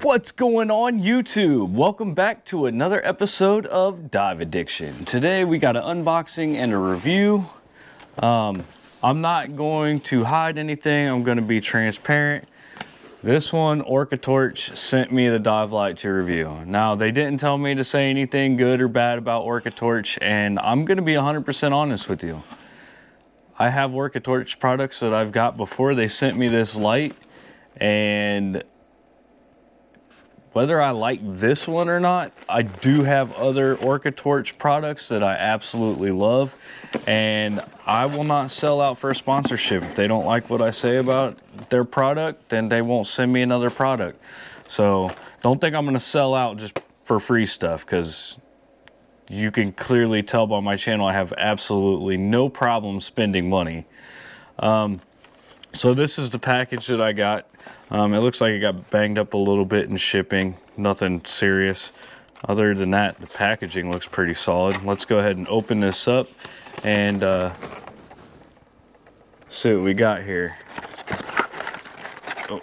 What's going on YouTube? Welcome back to another episode of Dive Addiction. Today we got an unboxing and a review. I'm not going to hide anything. I'm going to be transparent. This one, OrcaTorch sent me the dive light to review. Now they didn't tell me to say anything good or bad about OrcaTorch, and I'm going to be 100% honest with you. I have OrcaTorch products that I've got before they sent me this light, and whether I like this one or not, I do have other OrcaTorch products that I absolutely love, and I will not sell out for a sponsorship. If they don't like what I say about their product, then they won't send me another product. So don't think I'm gonna sell out just for free stuff, because you can clearly tell by my channel I have absolutely no problem spending money. So this is the package that I got. It looks like it got banged up a little bit in shipping. Nothing serious. Other than that, the packaging looks pretty solid. Let's go ahead and open this up and see what we got here. Oh.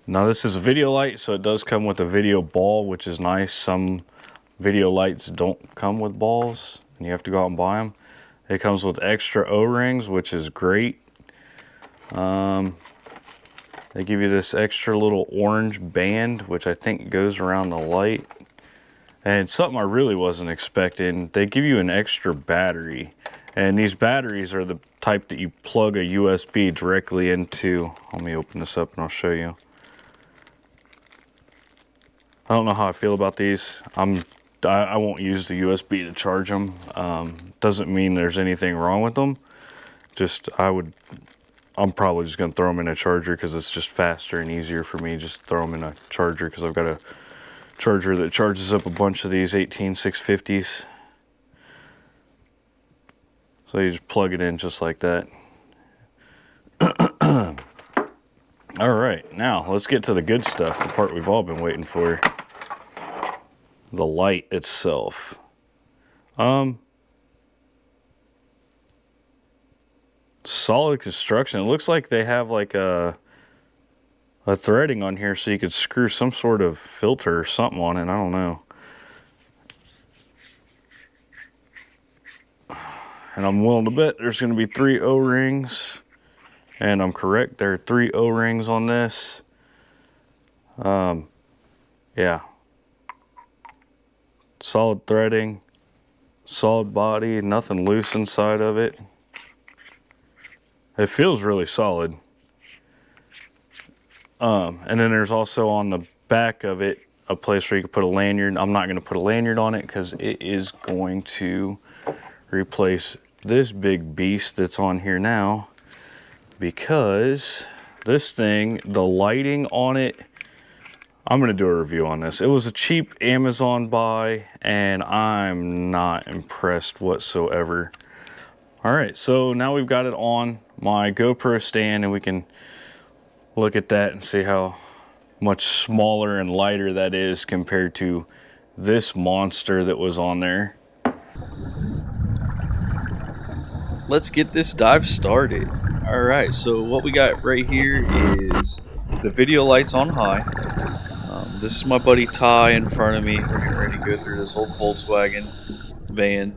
Now this is a video light, so it does come with a video ball, which is nice. Some video lights don't come with balls and you have to go out and buy them. It comes with extra O-rings, which is great. They give you this extra little orange band, which I think goes around the light. And something I really wasn't expecting, they give you an extra battery. And these batteries are the type that you plug a USB directly into. Let me open this up and I'll show you. I don't know how I feel about these. I won't use the USB to charge them. Doesn't mean there's anything wrong with them. I'm probably just gonna throw them in a charger because it's just faster and easier for me. Just throw them in a charger because I've got a charger that charges up a bunch of these 18650s. So you just plug it in just like that. All right, now let's get to the good stuff, the part we've all been waiting for. The light itself. Solid construction. It looks like they have like a threading on here so you could screw some sort of filter or something on it. I don't know. And I'm willing to bet there's going to be 3 O-rings. And I'm correct, there are 3 O-rings on this. Yeah. Solid threading, solid body, nothing loose inside of it. It feels really solid. And then there's also on the back of it a place where you can put a lanyard. I'm not going to put a lanyard on it because it is going to replace this big beast that's on here now. Because this thing, the lighting on it, I'm going to do a review on this. It was a cheap Amazon buy, and I'm not impressed whatsoever. All right, so now we've got it on my GoPro stand, and we can look at that and see how much smaller and lighter that is compared to this monster that was on there. Let's get this dive started. All right, so what we got right here is the video lights on high. This is my buddy Ty in front of me. We're getting ready to go through this old Volkswagen van.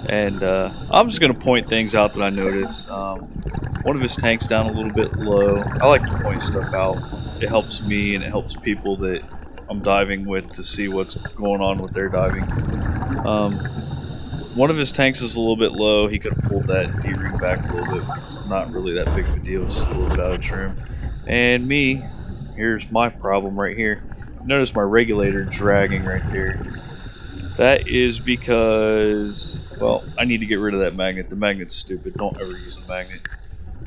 And I'm just going to point things out that I noticed. One of his tanks down a little bit low. I like to point stuff out. It helps me and it helps people that I'm diving with to see what's going on with their diving. One of his tanks is a little bit low. He could have pulled that D-ring back a little bit. It's not really that big of a deal. It's just a little bit out of trim. And me, here's my problem right here. Notice my regulator dragging right there. That is because, well, I need to get rid of that magnet. The magnet's stupid. Don't ever use a magnet.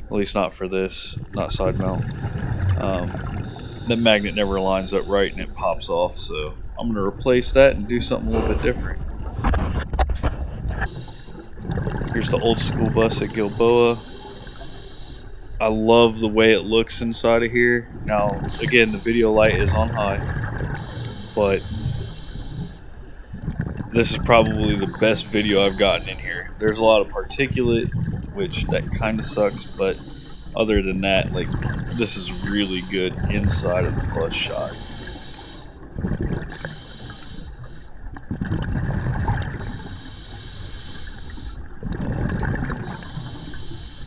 At least not for this, not side mount. The magnet never lines up right and it pops off, so I'm going to replace that and do something a little bit different. Here's the old school bus at Gilboa. I love the way it looks inside of here. Now, again, the video light is on high, but this is probably the best video I've gotten in here. There's a lot of particulate, which that kind of sucks, but other than that, like, this is really good inside of the bus shot.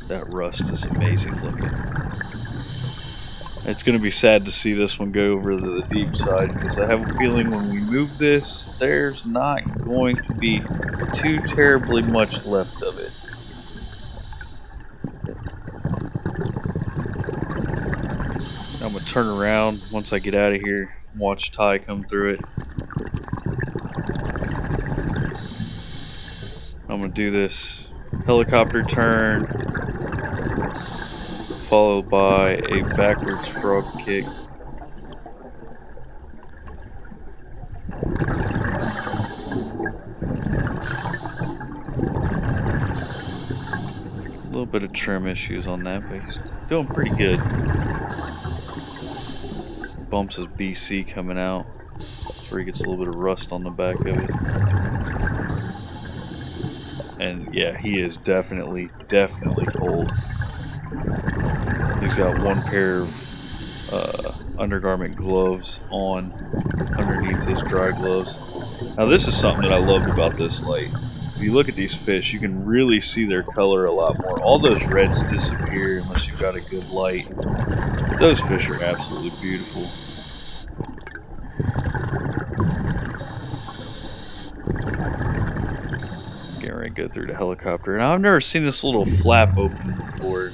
That rust is amazing looking. It's going to be sad to see this one go over to the deep side, because I have a feeling when we move this, there's not going to be too terribly much left of it. I'm going to turn around once I get out of here and watch Ty come through it. I'm going to do this helicopter turn, followed by a backwards frog kick. A little bit of trim issues on that, but he's doing pretty good. Bumps his BC coming out. That's where he gets a little bit of rust on the back of it. And yeah, he is definitely cold. He's got one pair of undergarment gloves on underneath his dry gloves. Now this is something that I loved about this light. If you look at these fish, you can really see their color a lot more. All those reds disappear unless you've got a good light. But those fish are absolutely beautiful. Getting ready to go through the helicopter. Now I've never seen this little flap open before.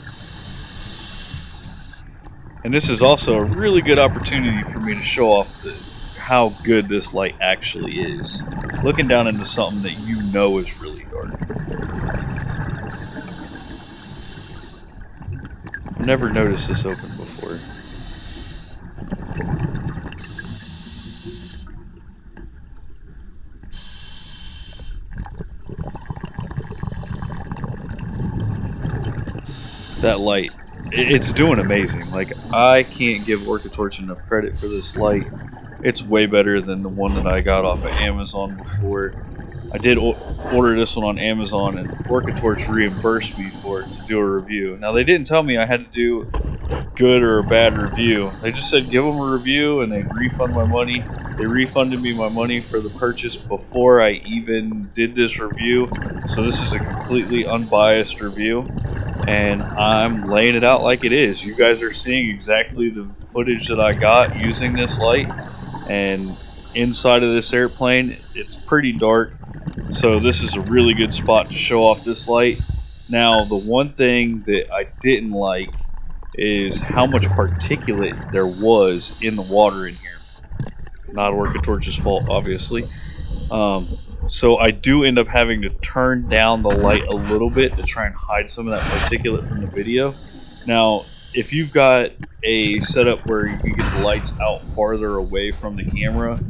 And this is also a really good opportunity for me to show off how good this light actually is. Looking down into something that you know is really dark. I've never noticed this open before. That light, it's doing amazing. Like, I can't give OrcaTorch enough credit for this light. It's way better than the one that I got off of Amazon before. I did order this one on Amazon, and OrcaTorch reimbursed me for it to do a review. Now, they didn't tell me I had to do good or a bad review. They just said give them a review and they'd refund my money. They refunded me my money for the purchase before I even did this review. So this is a completely unbiased review, and I'm laying it out like it is. You guys are seeing exactly the footage that I got using this light, and inside of this airplane it's pretty dark, so this is a really good spot to show off this light. Now, the one thing that I didn't like is how much particulate there was in the water in here. Not OrcaTorch's fault, obviously. So I do end up having to turn down the light a little bit to try and hide some of that particulate from the video. Now, if you've got a setup where you can get the lights out farther away from the camera,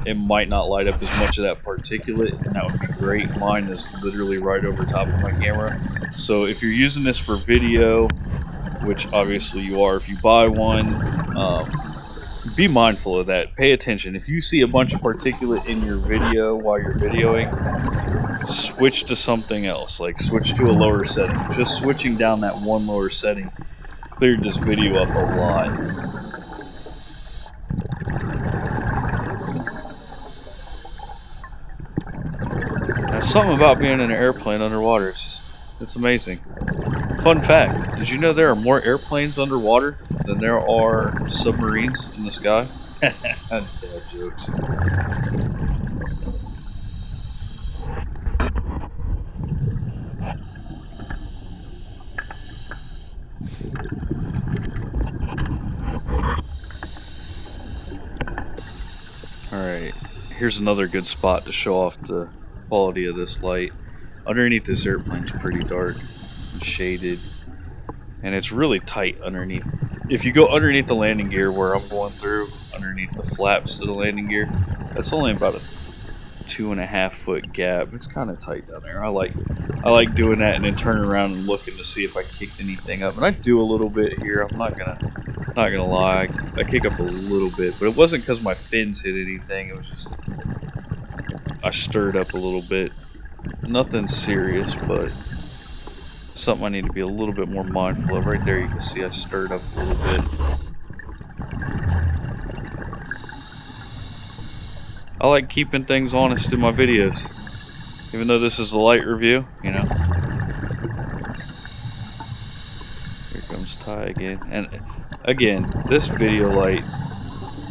it might not light up as much of that particulate, and that would be great. Mine is literally right over top of my camera. So if you're using this for video, which obviously you are if you buy one, be mindful of that. Pay attention. If you see a bunch of particulate in your video while you're videoing, switch to something else. Like, switch to a lower setting. Just switching down that one lower setting cleared this video up a lot. There's something about being in an airplane underwater. It's amazing. Fun fact, did you know there are more airplanes underwater than there are submarines in the sky? Dad jokes. Alright, here's another good spot to show off the quality of this light. Underneath this airplane's pretty dark and shaded, and it's really tight underneath. If you go underneath the landing gear where I'm going through, underneath the flaps of the landing gear, that's only about a 2.5 foot gap. It's kind of tight down there. I like doing that and then turning around and looking to see if I kicked anything up. And I do a little bit here. I'm not gonna lie. I kick up a little bit, but it wasn't because my fins hit anything. It was just I stirred up a little bit. Nothing serious, but something I need to be a little bit more mindful of. Right there, you can see I stirred up a little bit. I like keeping things honest in my videos, even though this is the light review, you know. Here comes Ty again. And again, this video light,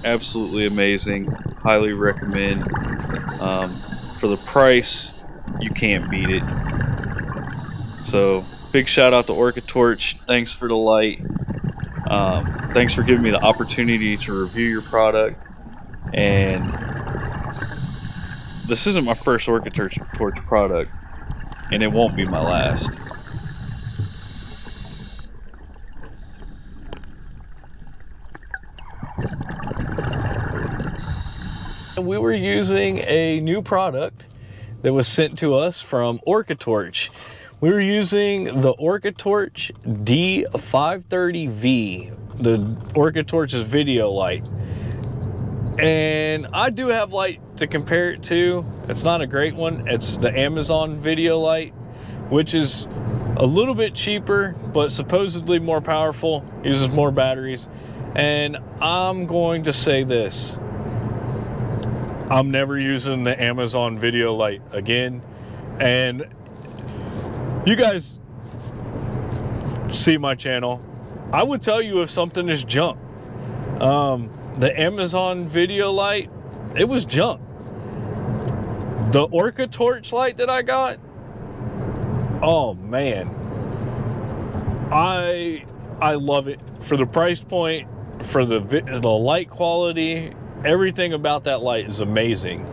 absolutely amazing. Highly recommend. For the price, you can't beat it. So, big shout out to OrcaTorch. Thanks for the light. Thanks for giving me the opportunity to review your product. And this isn't my first OrcaTorch product, and it won't be my last. We were using a new product that was sent to us from OrcaTorch. We were using the OrcaTorch D530V, the OrcaTorch's video light. And I do have light to compare it to. It's not a great one. It's the Amazon video light, which is a little bit cheaper, but supposedly more powerful, uses more batteries. And I'm going to say this. I'm never using the Amazon video light again. And you guys see my channel. I would tell you if something is junk. The Amazon video light, it was junk. The OrcaTorch light that I got, oh man, I love it for the price point, for the light quality. Everything about that light is amazing.